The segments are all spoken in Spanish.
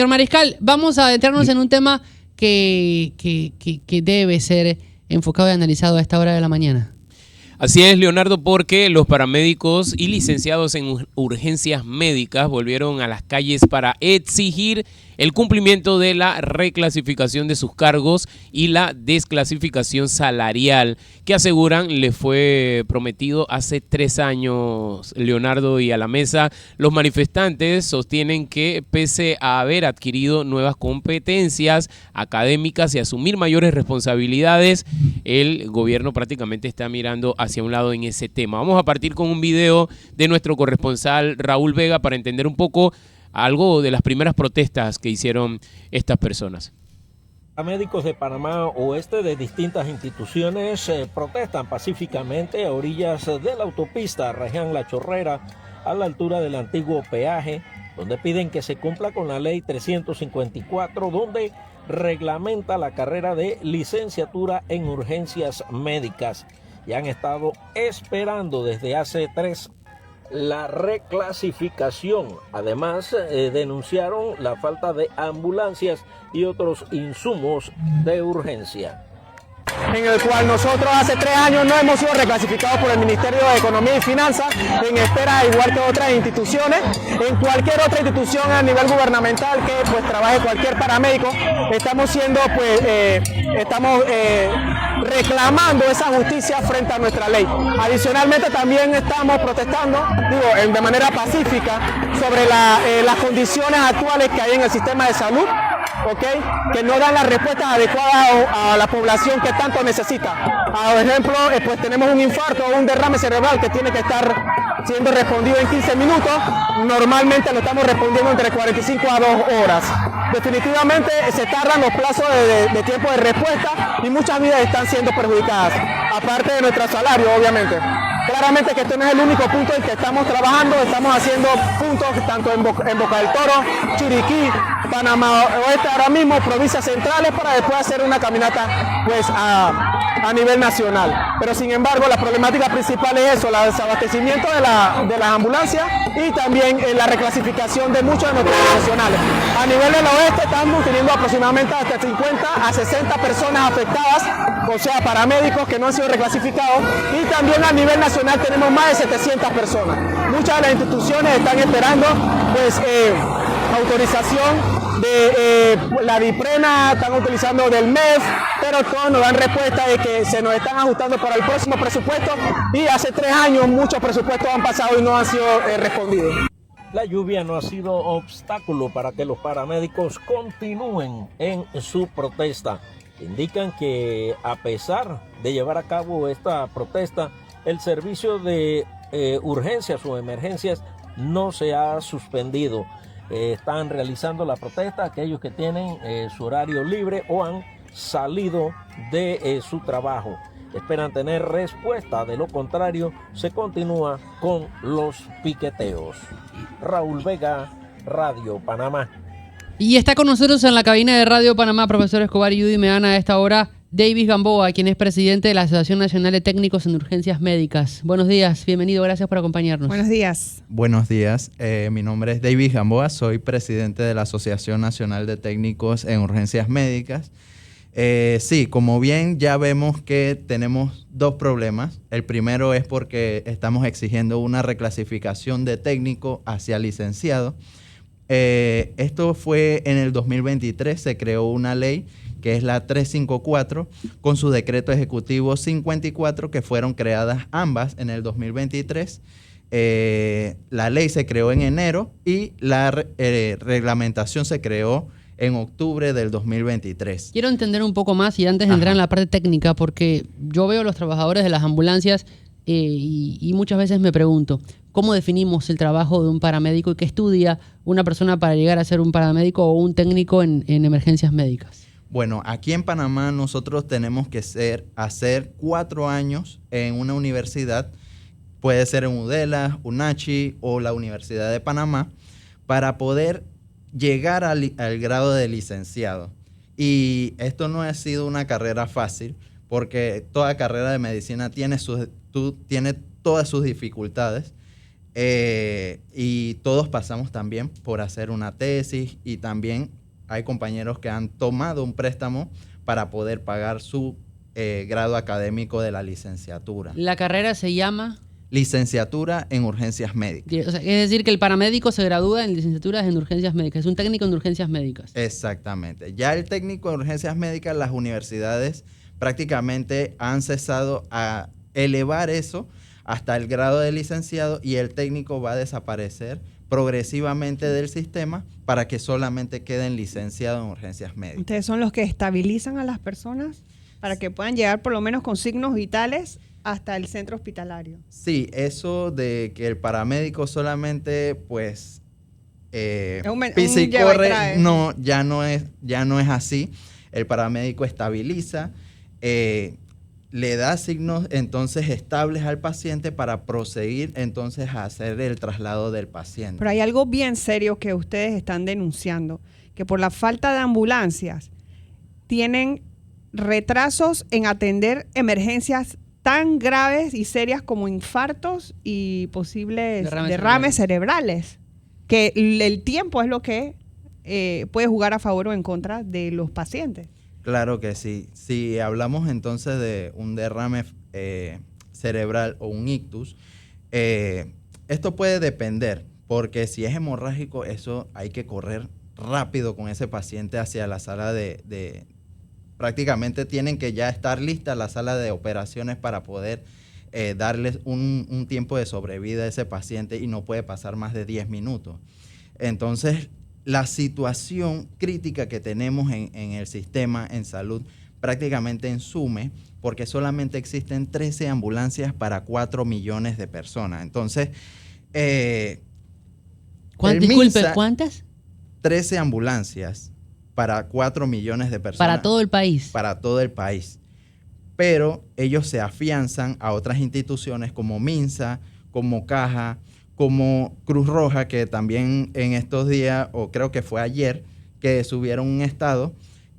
Señor Mariscal, vamos a adentrarnos en un tema que debe ser enfocado y analizado a esta hora de la mañana. Así es, Leonardo, porque los paramédicos y licenciados en urgencias médicas volvieron a las calles para exigir el cumplimiento de la reclasificación de sus cargos y la desclasificación salarial que aseguran le fue prometido hace 3 años, Leonardo, y a la mesa. Los manifestantes sostienen que pese a haber adquirido nuevas competencias académicas y asumir mayores responsabilidades, el gobierno prácticamente está mirando hacia un lado en ese tema. Vamos a partir con un video de nuestro corresponsal Raúl Vega para entender un poco algo de las primeras protestas que hicieron estas personas. Médicos de Panamá Oeste de distintas instituciones protestan pacíficamente a orillas de la autopista Regián La Chorrera, a la altura del antiguo peaje, donde piden que se cumpla con la ley 354, donde reglamenta la carrera de licenciatura en urgencias médicas. Y han estado esperando desde hace 3 años la reclasificación. Además, denunciaron la falta de ambulancias y otros insumos de urgencia. En el cual nosotros hace 3 años no hemos sido reclasificados por el Ministerio de Economía y Finanzas, en espera, igual que otras instituciones, en cualquier otra institución a nivel gubernamental que pues trabaje cualquier paramédico, estamos siendo reclamando esa justicia frente a nuestra ley. Adicionalmente también estamos protestando, de manera pacífica, sobre las condiciones actuales que hay en el sistema de salud, que no dan las respuestas adecuadas a la población que tanto necesita. Por ejemplo, pues tenemos un infarto o un derrame cerebral que tiene que estar siendo respondido en 15 minutos, normalmente lo estamos respondiendo entre 45 a 2 horas. Definitivamente se tardan los plazos de tiempo de respuesta y muchas vidas están siendo perjudicadas, aparte de nuestro salario, obviamente. Claramente que este no es el único punto en que estamos trabajando, estamos haciendo puntos tanto en Boca del Toro, Chiriquí, Panamá Oeste, ahora mismo provincias centrales, para después hacer una caminata pues a nivel nacional. Pero sin embargo la problemática principal es eso, el desabastecimiento de las ambulancias y también la reclasificación de muchos de nuestros profesionales. A nivel del oeste estamos teniendo aproximadamente hasta 50 a 60 personas afectadas, o sea, paramédicos que no han sido reclasificados, y también a nivel nacional tenemos más de 700 personas. Muchas de las instituciones están esperando pues autorización de la DIPRENA, están utilizando del MEF, pero todos nos dan respuesta de que se nos están ajustando para el próximo presupuesto, y hace 3 años muchos presupuestos han pasado y no han sido respondidos. La lluvia no ha sido obstáculo para que los paramédicos continúen en su protesta. Indican que a pesar de llevar a cabo esta protesta, el servicio de urgencias o emergencias no se ha suspendido. Están realizando la protesta aquellos que tienen su horario libre o han salido de su trabajo. Esperan tener respuesta, de lo contrario se continúa con los piqueteos. Raúl Vega, Radio Panamá. Y está con nosotros en la cabina de Radio Panamá, profesor Escobar y Judy Meana, a esta hora, Davis Gamboa, quien es presidente de la Asociación Nacional de Técnicos en Urgencias Médicas. Buenos días, bienvenido, gracias por acompañarnos. Buenos días. Buenos días, mi nombre es Davis Gamboa, soy presidente de la Asociación Nacional de Técnicos en Urgencias Médicas. Sí, como bien ya vemos que tenemos 2 problemas. El primero es porque estamos exigiendo una reclasificación de técnico hacia licenciado. Esto fue en el 2023, se creó una ley que es la 354, con su decreto ejecutivo 54, que fueron creadas ambas en el 2023. La ley se creó en enero y la reglamentación se creó en octubre del 2023. Quiero entender un poco más y antes de entrar en la parte técnica, porque yo veo a los trabajadores de las ambulancias y muchas veces me pregunto, ¿cómo definimos el trabajo de un paramédico y qué estudia una persona para llegar a ser un paramédico o un técnico en emergencias médicas? Bueno, aquí en Panamá nosotros tenemos que hacer 4 años en una universidad, puede ser en UDELA, UNACHI o la Universidad de Panamá, para poder llegar al grado de licenciado. Y esto no ha sido una carrera fácil, porque toda carrera de medicina tiene todas sus dificultades. Y todos pasamos también por hacer una tesis y también hay compañeros que han tomado un préstamo para poder pagar su grado académico de la licenciatura. La carrera se llama... Licenciatura en urgencias médicas. O sea, es decir, que el paramédico se gradúa en licenciaturas en urgencias médicas. Es un técnico en urgencias médicas. Exactamente. Ya el técnico en urgencias médicas, las universidades prácticamente han cesado a elevar eso hasta el grado de licenciado y el técnico va a desaparecer progresivamente del sistema para que solamente queden licenciados en urgencias médicas. ¿Ustedes son los que estabilizan a las personas para que puedan llegar por lo menos con signos vitales hasta el centro hospitalario? Sí, eso de que el paramédico solamente pues pisa y corre, no, ya no es así. El paramédico estabiliza, le da signos entonces estables al paciente para proseguir entonces a hacer el traslado del paciente. Pero hay algo bien serio que ustedes están denunciando, que por la falta de ambulancias tienen retrasos en atender emergencias tan graves y serias como infartos y posibles derrames cerebrales, que el tiempo es lo que puede jugar a favor o en contra de los pacientes. Claro que sí. Si hablamos entonces de un derrame cerebral o un ictus, esto puede depender, porque si es hemorrágico, eso hay que correr rápido con ese paciente hacia la sala de prácticamente tienen que ya estar lista la sala de operaciones para poder darles un tiempo de sobrevida a ese paciente y no puede pasar más de 10 minutos. Entonces, la situación crítica que tenemos en el sistema en salud prácticamente en SUME, porque solamente existen 13 ambulancias para 4 millones de personas. Entonces, Disculpe, ¿cuántas? 13 ambulancias para 4 millones de personas. Para todo el país. Para todo el país. Pero ellos se afianzan a otras instituciones como MINSA, como Caja, como Cruz Roja, que también en estos días, o creo que fue ayer, que subieron un estado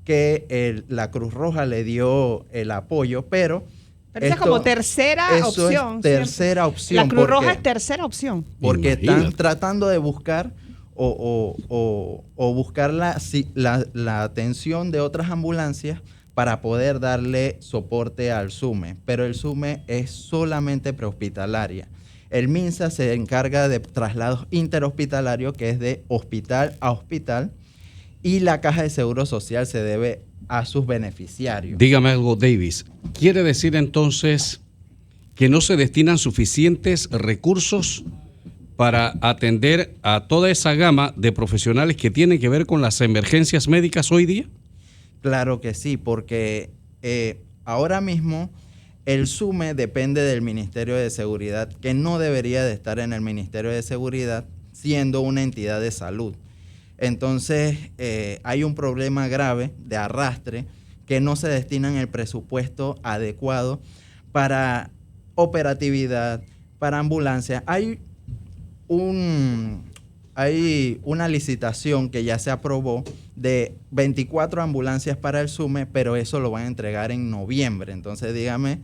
que la Cruz Roja le dio el apoyo, pero esa es como tercera opción. Es tercera opción. La Cruz Roja es tercera opción. Porque están tratando de buscar o buscar la atención de otras ambulancias para poder darle soporte al SUME. Pero el SUME es solamente prehospitalaria. El MINSA se encarga de traslados interhospitalarios, que es de hospital a hospital, y la Caja de Seguro Social se debe a sus beneficiarios. Dígame algo, Davis. ¿Quiere decir entonces que no se destinan suficientes recursos para atender a toda esa gama de profesionales que tienen que ver con las emergencias médicas hoy día? Claro que sí, porque ahora mismo el SUME depende del Ministerio de Seguridad, que no debería de estar en el Ministerio de Seguridad siendo una entidad de salud. Entonces, hay un problema grave de arrastre que no se destinan el presupuesto adecuado para operatividad, para ambulancia. Hay una licitación que ya se aprobó de 24 ambulancias para el SUME, pero eso lo van a entregar en noviembre. Entonces, dígame,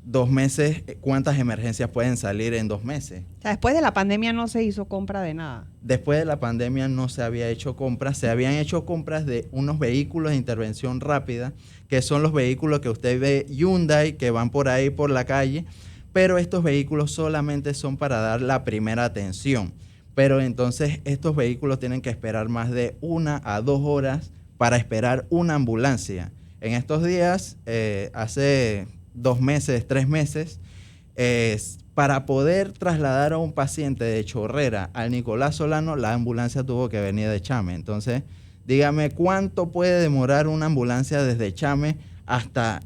2 meses, ¿cuántas emergencias pueden salir en 2 meses? O sea, después de la pandemia no se hizo compra de nada. Después de la pandemia no se había hecho compras, se habían hecho compras de unos vehículos de intervención rápida, que son los vehículos que usted ve Hyundai, que van por ahí por la calle, pero estos vehículos solamente son para dar la primera atención. Pero entonces estos vehículos tienen que esperar más de 1 a 2 horas para esperar una ambulancia. En estos días, hace 2 meses, 3 meses, para poder trasladar a un paciente de Chorrera al Nicolás Solano, la ambulancia tuvo que venir de Chame. Entonces, dígame, ¿cuánto puede demorar una ambulancia desde Chame hasta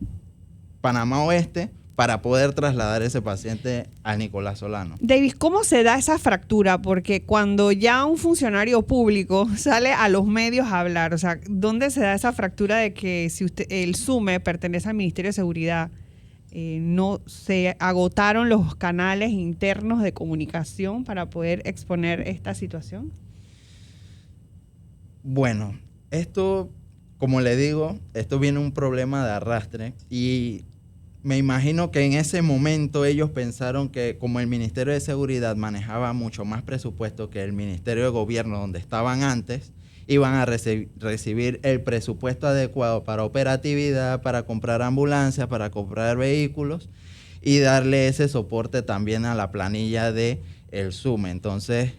Panamá Oeste para poder trasladar ese paciente al Nicolás Solano? Davis, ¿cómo se da esa fractura? Porque cuando ya un funcionario público sale a los medios a hablar, o sea, ¿dónde se da esa fractura de que si el SUME pertenece al Ministerio de Seguridad, no se agotaron los canales internos de comunicación para poder exponer esta situación? Bueno, esto, como le digo, esto viene un problema de arrastre y me imagino que en ese momento ellos pensaron que como el Ministerio de Seguridad manejaba mucho más presupuesto que el Ministerio de Gobierno donde estaban antes, iban a recibir el presupuesto adecuado para operatividad, para comprar ambulancias, para comprar vehículos y darle ese soporte también a la planilla de el SUME. Entonces,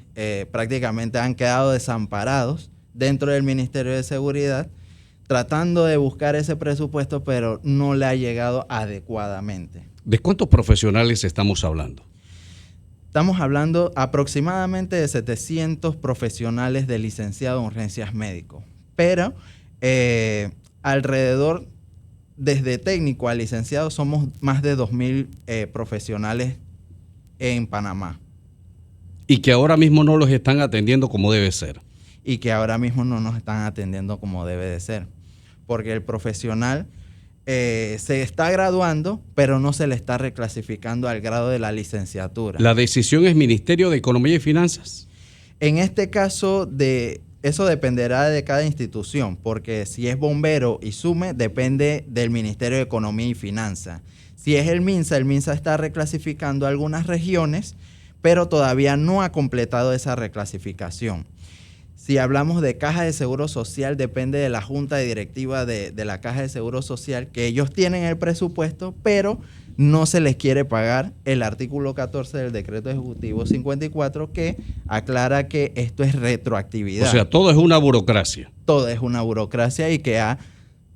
prácticamente han quedado desamparados dentro del Ministerio de Seguridad, tratando de buscar ese presupuesto, pero no le ha llegado adecuadamente. ¿De cuántos profesionales estamos hablando? Estamos hablando aproximadamente de 700 profesionales de licenciado en urgencias médicos, pero alrededor, desde técnico a licenciado, somos más de 2.000 profesionales en Panamá. Y que ahora mismo no los están atendiendo como debe ser. Y que ahora mismo no nos están atendiendo como debe de ser. Porque el profesional se está graduando, pero no se le está reclasificando al grado de la licenciatura. ¿La decisión es Ministerio de Economía y Finanzas? En este caso, eso dependerá de cada institución, porque si es bombero y SUME, depende del Ministerio de Economía y Finanzas. Si es el MINSA está reclasificando algunas regiones, pero todavía no ha completado esa reclasificación. Si hablamos de Caja de Seguro Social, depende de la Junta Directiva de la Caja de Seguro Social, que ellos tienen el presupuesto, pero no se les quiere pagar el artículo 14 del Decreto Ejecutivo 54, que aclara que esto es retroactividad. O sea, todo es una burocracia. Todo es una burocracia y que ha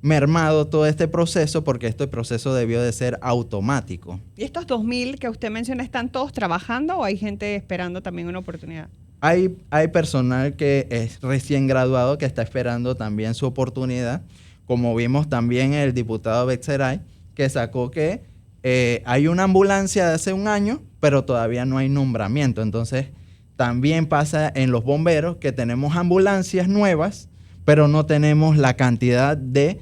mermado todo este proceso, porque este proceso debió de ser automático. ¿Y estos 2.000 que usted menciona están todos trabajando o hay gente esperando también una oportunidad? Hay personal que es recién graduado que está esperando también su oportunidad, como vimos también el diputado Betzeray, que sacó que hay una ambulancia de hace un año, pero todavía no hay nombramiento. Entonces, también pasa en los bomberos que tenemos ambulancias nuevas, pero no tenemos la cantidad de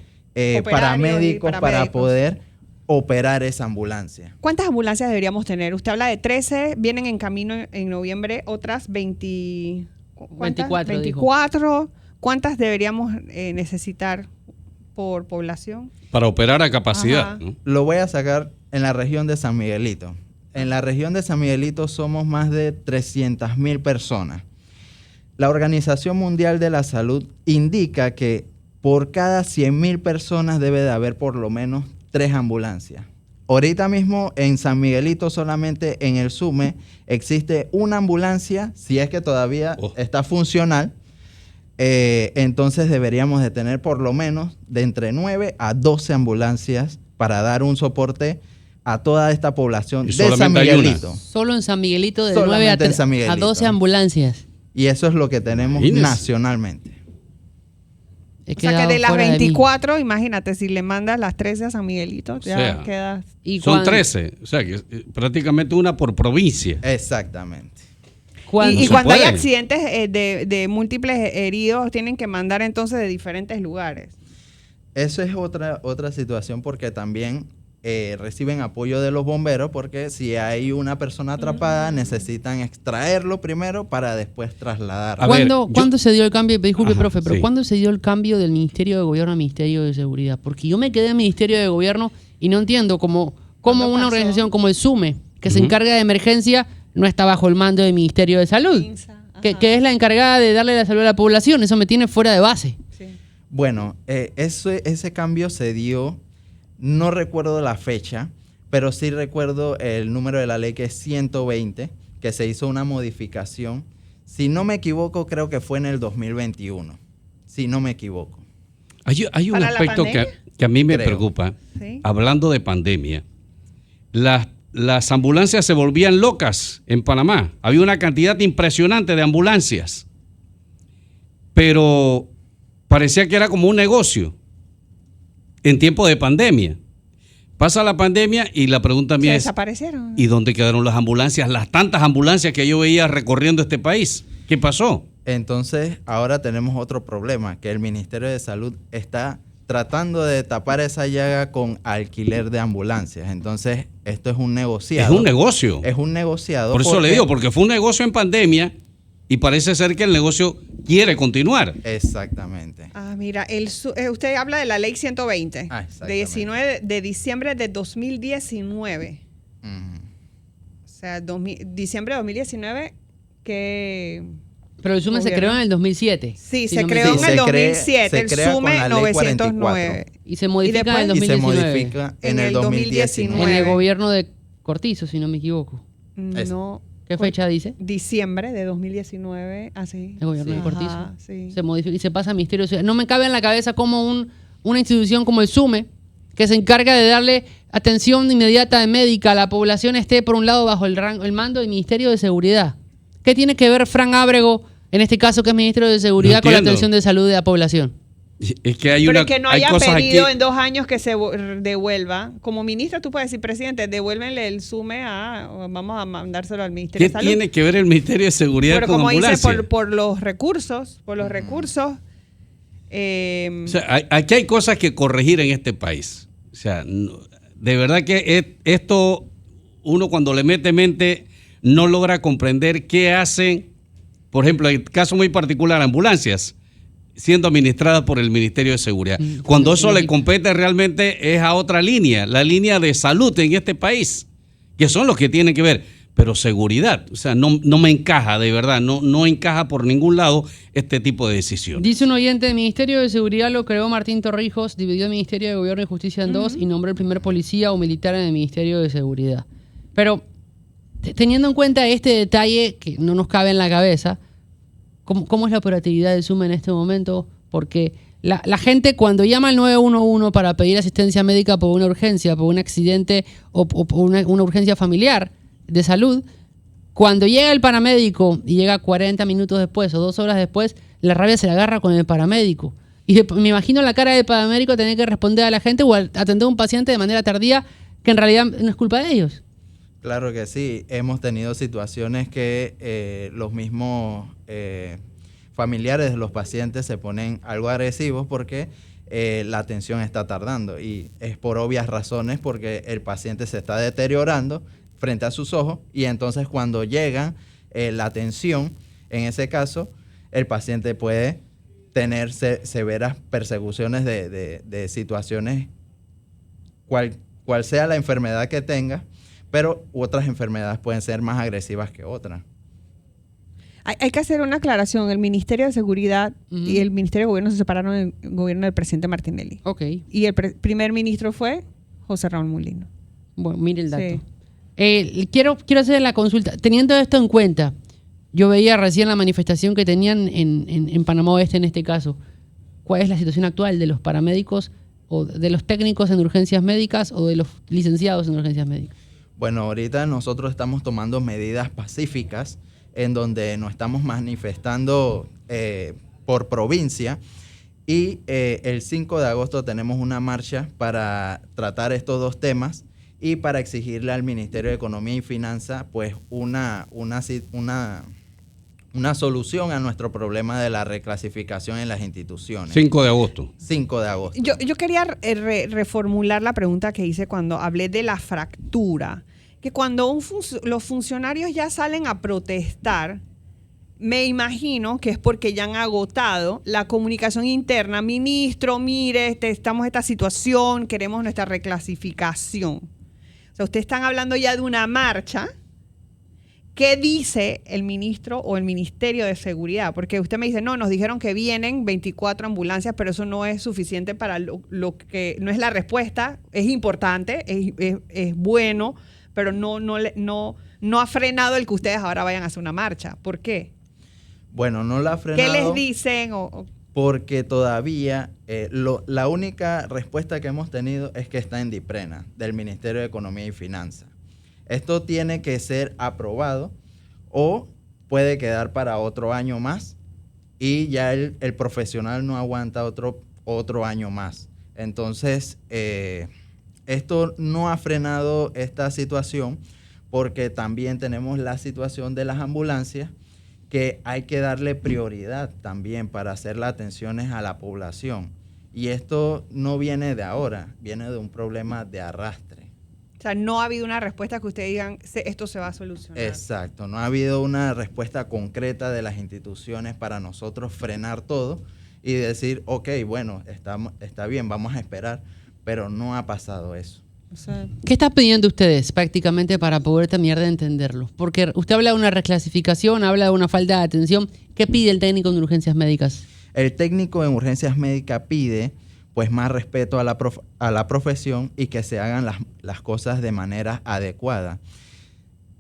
paramédicos para poder operar esa ambulancia. ¿Cuántas ambulancias deberíamos tener? Usted habla de 13, vienen en camino en noviembre, otras 24. ¿Cuántas deberíamos necesitar por población? Para operar a capacidad, ¿no? Lo voy a sacar en la región de San Miguelito. En la región de San Miguelito somos más de 300.000 personas. La Organización Mundial de la Salud indica que por cada 100.000 personas debe de haber por lo menos 3 ambulancias. Ahorita mismo en San Miguelito, solamente en el SUME, existe una ambulancia, si es que todavía está funcional. Entonces deberíamos de tener por lo menos de entre 9 a 12 ambulancias para dar un soporte a toda esta población de San Miguelito. Solo en San Miguelito de 9 a 12 ambulancias. Y eso es lo que tenemos nacionalmente. O sea que de las 24, imagínate, si le mandas las 13 a San Miguelito, ya quedas... Son 13, o sea que prácticamente una por provincia. Exactamente. Y cuando hay accidentes de múltiples heridos, tienen que mandar entonces de diferentes lugares. Eso es otra situación, porque también reciben apoyo de los bomberos, porque si hay una persona atrapada, necesitan extraerlo primero para después trasladarlo. ¿Cuándo se dio el cambio? Disculpe, profe, pero ¿cuándo se dio el cambio del Ministerio de Gobierno al Ministerio de Seguridad? Porque yo me quedé en el Ministerio de Gobierno y no entiendo cómo una organización como el SUME, que se encarga de emergencia, no está bajo el mando del Ministerio de Salud, que es la encargada de darle la salud a la población. Eso me tiene fuera de base. Sí. Bueno, ese cambio se dio, no recuerdo la fecha, pero sí recuerdo el número de la ley, que es 120, que se hizo una modificación. Si no me equivoco, creo que fue en el 2021, si no me equivoco. Hay un aspecto que a mí me preocupa. ¿Sí? Hablando de pandemia, las ambulancias se volvían locas en Panamá. Había una cantidad impresionante de ambulancias, pero parecía que era como un negocio en tiempo de pandemia. Pasa la pandemia y la pregunta mía es, desaparecieron. ¿Y dónde quedaron las ambulancias? Las tantas ambulancias que yo veía recorriendo este país. ¿Qué pasó? Entonces, ahora tenemos otro problema, que el Ministerio de Salud está tratando de tapar esa llaga con alquiler de ambulancias. Entonces, esto es un negociado. Es un negocio. Es un negociado. Por eso le digo, porque fue un negocio en pandemia y parece ser que el negocio quiere continuar. Exactamente. Mira, usted habla de la ley 120 exactamente. de 19 de diciembre de 2019. Ujú. O sea, diciembre de 2019 que... Pero el SUME se creó en el 2007. Sí, si se no me creó en equivoco. el 2007, se el crea con SUME la ley 909. Y se modifica en el Y se 2019. modifica en el En 2019. el gobierno de Cortizo, si no me equivoco. No. ¿Qué fecha dice? Diciembre de 2019, así. El gobierno de Cortizo. Ajá, sí. Se modifica y se pasa a Ministerio de Seguridad. No me cabe en la cabeza cómo una institución como el SUME, que se encarga de darle atención inmediata de médica a la población, esté por un lado bajo el mando del Ministerio de Seguridad. ¿Qué tiene que ver Fran Ábrego, en este caso que es Ministro de Seguridad, con la atención de salud de la población? Es que hay Pero una, que no hay haya cosas pedido aquí. en 2 años que se devuelva. Como ministra, tú puedes decir, presidente, devuélvenle el SUME vamos a mandárselo al Ministerio ¿Qué de Salud. tiene que ver el Ministerio de Seguridad Pero con como dice, ambulancia? por los recursos, O sea, aquí hay cosas que corregir en este país. O sea, de verdad que esto, uno cuando le mete mente, no logra comprender qué hacen, por ejemplo, en el caso muy particular, ambulancias, siendo administradas por el Ministerio de Seguridad. Cuando eso le compete realmente es a otra línea, la línea de salud en este país, que son los que tienen que ver. Pero seguridad, o sea, no me encaja, de verdad, no encaja por ningún lado este tipo de decisiones. Dice un oyente, el Ministerio de Seguridad lo creó Martín Torrijos, dividió el Ministerio de Gobierno y Justicia en dos y nombró el primer policía o militar en el Ministerio de Seguridad. Pero, teniendo en cuenta este detalle que no nos cabe en la cabeza, ¿cómo es la operatividad del SUME en este momento? Porque la gente cuando llama al 911 para pedir asistencia médica por una urgencia, por un accidente o por una urgencia familiar de salud, cuando llega el paramédico y llega 40 minutos después o 2 horas después, la rabia se la agarra con el paramédico. Y me imagino la cara del paramédico tener que responder a la gente o atender a un paciente de manera tardía que en realidad no es culpa de ellos. Claro que sí, hemos tenido situaciones que los mismos familiares de los pacientes se ponen algo agresivos porque la atención está tardando y es por obvias razones porque el paciente se está deteriorando frente a sus ojos y entonces cuando llega la atención, en ese caso, el paciente puede tener severas persecuciones de situaciones, cual sea la enfermedad que tenga, pero otras enfermedades pueden ser más agresivas que otras. Hay que hacer una aclaración. El Ministerio de Seguridad y el Ministerio de Gobierno se separaron en el gobierno del presidente Martinelli. Ok. Y el primer ministro fue José Raúl Mulino. Bueno, mire el dato. Sí. Quiero hacer la consulta. Teniendo esto en cuenta, yo veía recién la manifestación que tenían en Panamá Oeste en este caso. ¿Cuál es la situación actual de los paramédicos o de los técnicos en urgencias médicas o de los licenciados en urgencias médicas? Bueno, ahorita nosotros estamos tomando medidas pacíficas en donde nos estamos manifestando por provincia y el 5 de agosto tenemos una marcha para tratar estos dos temas y para exigirle al Ministerio de Economía y Finanzas pues una solución a nuestro problema de la reclasificación en las instituciones. 5 de agosto. 5 de agosto. Yo quería reformular la pregunta que hice cuando hablé de la fractura. Que cuando los funcionarios ya salen a protestar, me imagino que es porque ya han agotado la comunicación interna. Ministro, mire, estamos en esta situación, queremos nuestra reclasificación. O sea, ustedes están hablando ya de una marcha. ¿Qué dice el ministro o el Ministerio de Seguridad? Porque usted me dice, no, nos dijeron que vienen 24 ambulancias, pero eso no es suficiente para lo que, no es la respuesta, es importante, es bueno, pero no ha frenado el que ustedes ahora vayan a hacer una marcha. ¿Por qué? Bueno, no la ha frenado. ¿Qué les dicen? Porque todavía la única respuesta que hemos tenido es que está en DIPRENA, del Ministerio de Economía y Finanzas. Esto tiene que ser aprobado o puede quedar para otro año más y ya el profesional no aguanta otro año más. Entonces, esto no ha frenado esta situación porque también tenemos la situación de las ambulancias que hay que darle prioridad también para hacer las atenciones a la población. Y esto no viene de ahora, viene de un problema de arrastre. O sea, no ha habido una respuesta que ustedes digan, esto se va a solucionar. Exacto, no ha habido una respuesta concreta de las instituciones para nosotros frenar todo y decir, ok, bueno, está bien, vamos a esperar, pero no ha pasado eso. O sea, ¿Qué están pidiendo ustedes prácticamente para poder terminar de entenderlo? Porque usted habla de una reclasificación, habla de una falta de atención. ¿Qué pide el técnico en urgencias médicas? El técnico en urgencias médicas pide pues más respeto a la profesión y que se hagan las cosas de manera adecuada.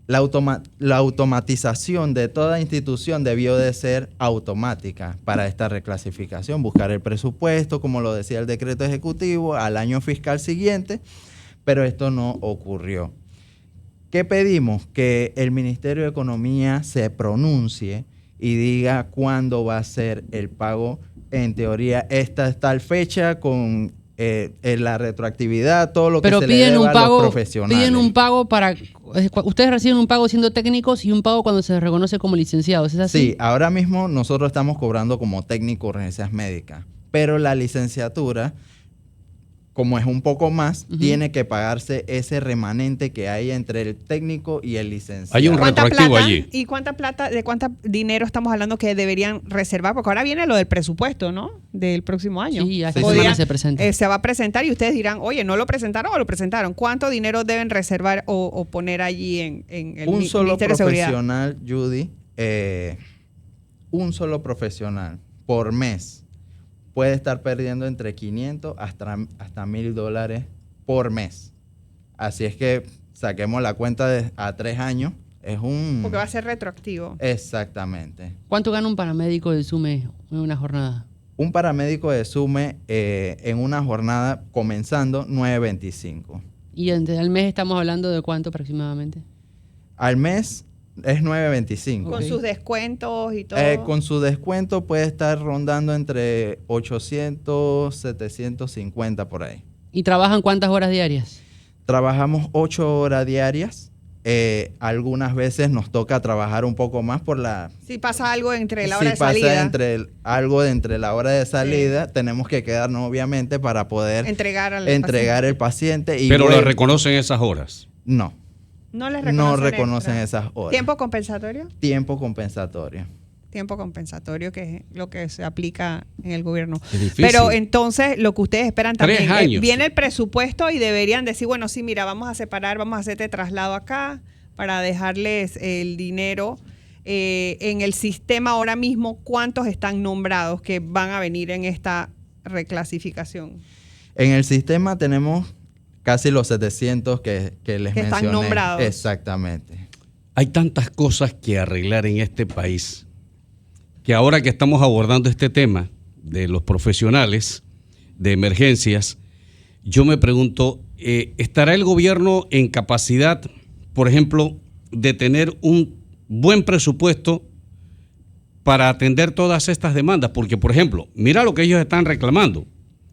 La automatización de toda institución debió de ser automática para esta reclasificación, buscar el presupuesto, como lo decía el decreto ejecutivo, al año fiscal siguiente, pero esto no ocurrió. ¿Qué pedimos? Que el Ministerio de Economía se pronuncie y diga cuándo va a ser el pago. En teoría, esta es tal fecha con la retroactividad, todo lo que se le deba a los profesionales. Piden un pago para... Ustedes reciben un pago siendo técnicos y un pago cuando se reconoce como licenciados, ¿es así? Sí, ahora mismo nosotros estamos cobrando como técnico de urgencias médicas, pero la licenciatura, como es un poco más, tiene que pagarse ese remanente que hay entre el técnico y el licenciado. Hay un retroactivo plata, allí. ¿Y cuánta plata, de cuánto dinero estamos hablando que deberían reservar? Porque ahora viene lo del presupuesto, ¿no? Del próximo año. Sí, esta semana se presenta. Se va a presentar y ustedes dirán, oye, ¿no lo presentaron o lo presentaron? ¿Cuánto dinero deben reservar o poner allí en el un solo Ministerio de Seguridad? profesional, Judy, un solo profesional por mes puede estar perdiendo entre 500 hasta $1,000 por mes. Así es que saquemos la cuenta a 3 años. Es un... Porque va a ser retroactivo. Exactamente. ¿Cuánto gana un paramédico de SUME en una jornada? Un paramédico de SUME en una jornada comenzando $9.25. ¿Y al mes estamos hablando de cuánto aproximadamente? Al mes es $9.25. Con sus descuentos y todo. Con su descuento puede estar rondando entre 800, 750 por ahí. ¿Y trabajan cuántas horas diarias? Trabajamos 8 horas diarias. Algunas veces nos toca trabajar un poco más por la... Si pasa algo entre la hora si de salida. pasa algo entre la hora de salida, tenemos que quedarnos obviamente para poder entregar el paciente. Y pero luego, le reconocen esas horas. No. No les reconocen esas horas. ¿Tiempo compensatorio? Tiempo compensatorio. Tiempo compensatorio, que es lo que se aplica en el gobierno. Es difícil. Pero entonces lo que ustedes esperan 3 también, años. viene el presupuesto y deberían decir, bueno, sí, mira, vamos a separar, vamos a hacerte traslado acá para dejarles el dinero. En el sistema ahora mismo, ¿cuántos están nombrados que van a venir en esta reclasificación? En el sistema tenemos casi los 700 que les mencioné. Están nombrados. Exactamente. Hay tantas cosas que arreglar en este país que ahora que estamos abordando este tema de los profesionales de emergencias, yo me pregunto, ¿estará el gobierno en capacidad, por ejemplo, de tener un buen presupuesto para atender todas estas demandas? Porque, por ejemplo, mira lo que ellos están reclamando.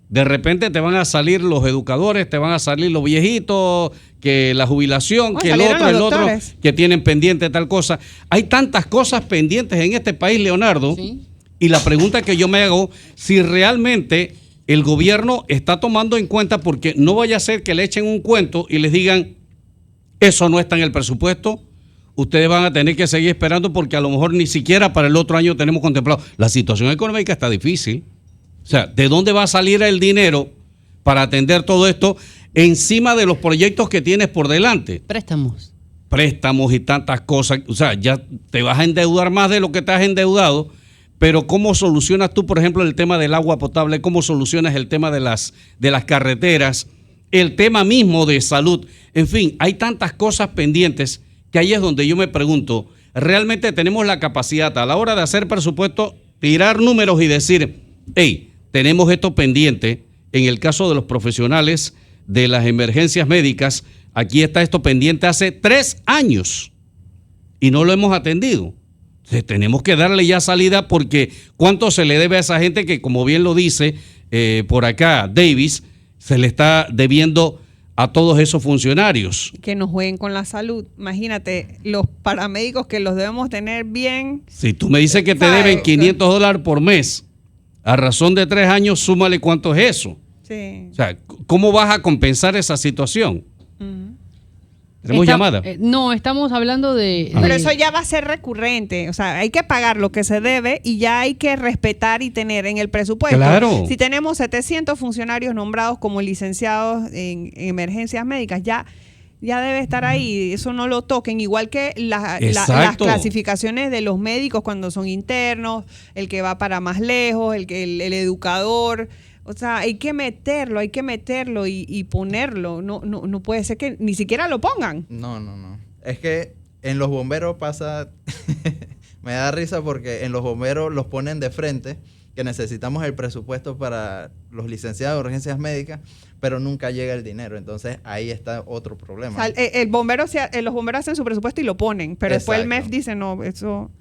De repente te van a salir los educadores, te van a salir los viejitos, que la jubilación, que el otro, que tienen pendiente tal cosa. Hay tantas cosas pendientes en este país, Leonardo, ¿sí? Y la pregunta que yo me hago, si realmente el gobierno está tomando en cuenta, porque no vaya a ser que le echen un cuento y les digan, eso no está en el presupuesto, ustedes van a tener que seguir esperando porque a lo mejor ni siquiera para el otro año tenemos contemplado. La situación económica está difícil. O sea, ¿de dónde va a salir el dinero para atender todo esto encima de los proyectos que tienes por delante? Préstamos y tantas cosas. O sea, ya te vas a endeudar más de lo que te has endeudado, pero ¿cómo solucionas tú, por ejemplo, el tema del agua potable? ¿Cómo solucionas el tema de las carreteras? El tema mismo de salud. En fin, hay tantas cosas pendientes que ahí es donde yo me pregunto, ¿realmente tenemos la capacidad a la hora de hacer presupuesto, tirar números y decir, hey, tenemos esto pendiente? En el caso de los profesionales de las emergencias médicas, aquí está esto pendiente hace 3 años y no lo hemos atendido. Entonces, tenemos que darle ya salida, porque ¿cuánto se le debe a esa gente que, como bien lo dice por acá Davis, se le está debiendo a todos esos funcionarios? Que nos jueguen con la salud. Imagínate, los paramédicos que los debemos tener bien. Si tú me dices que te deben $500 por mes, a razón de 3 años, súmale cuánto es eso. Sí. O sea, ¿cómo vas a compensar esa situación? ¿Tenemos llamada? No, estamos hablando de... Pero eso ya va a ser recurrente. O sea, hay que pagar lo que se debe y ya hay que respetar y tener en el presupuesto. Claro. Si tenemos 700 funcionarios nombrados como licenciados en emergencias médicas, ya debe estar ahí. Eso no lo toquen. Igual que las clasificaciones de los médicos cuando son internos, el que va para más lejos, el educador. O sea, hay que meterlo y ponerlo. No puede ser que ni siquiera lo pongan. No. Es que en los bomberos pasa, me da risa porque en los bomberos los ponen de frente, que necesitamos el presupuesto para los licenciados de urgencias médicas, pero nunca llega el dinero. Entonces ahí está otro problema. O sea, los bomberos hacen su presupuesto y lo ponen, pero después el MEF dice, no, eso...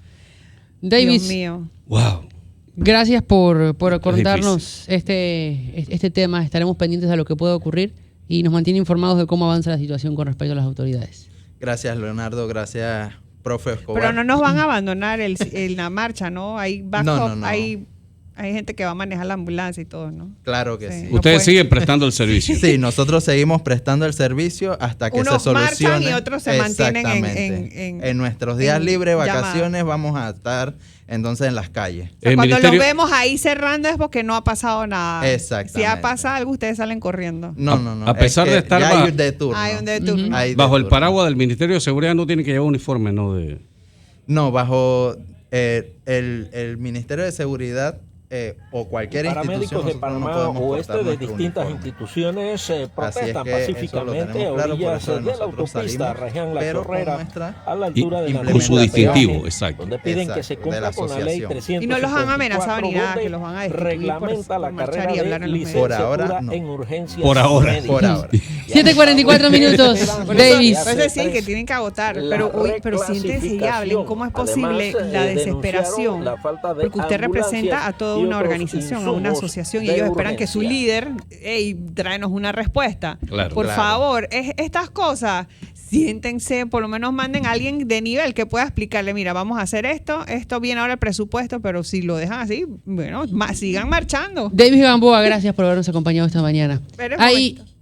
Davis, Dios mío. Wow. Gracias por contarnos este tema. Estaremos pendientes de lo que pueda ocurrir y nos mantiene informados de cómo avanza la situación con respecto a las autoridades. Gracias, Leonardo. Gracias, profe Escobar. Pero no nos van a abandonar en la marcha, ¿no? Hay backup, No. Hay gente que va a manejar la ambulancia y todo, ¿no? Claro que sí. Ustedes siguen prestando el servicio. Sí, nosotros seguimos prestando el servicio hasta que se solucione. Unos marchan y otros se mantienen en nuestros días libres, vacaciones, vamos a estar entonces en las calles. O sea, cuando los vemos ahí cerrando es porque no ha pasado nada. Exactamente. Si ha pasado algo, ustedes salen corriendo. No. A pesar de estar hay de turno. Hay un de turno. Bajo el paraguas del Ministerio de Seguridad no tiene que llevar uniforme, ¿no? No, bajo el Ministerio de Seguridad o cualquier institución. Paramédicos de Panamá Oeste de distintas instituciones protestan pacíficamente a orillas de la autopista Regián La Chorrera a la altura de la con su distintivo, exacto. donde piden que se cumpla con la ley 300 y no los han amenazado ni nada, que los van a destituir reglamenta la carrera y hablar de en los medios. licenciatura en urgencias Por ahora. médicas. 7:44 minutos, Davis. Es decir, que tienen que agotar, pero siéntense y hablen. ¿Cómo es posible la desesperación? Porque usted representa a toda una organización, a una asociación, y ellos esperan que su líder, tráenos una respuesta. Claro. Por favor, estas cosas, siéntense, por lo menos manden a alguien de nivel que pueda explicarle, mira, vamos a hacer esto viene ahora el presupuesto, pero si lo dejan así, bueno, sigan marchando. Davis Gamboa, gracias por habernos acompañado esta mañana. Pero es Hay bonito.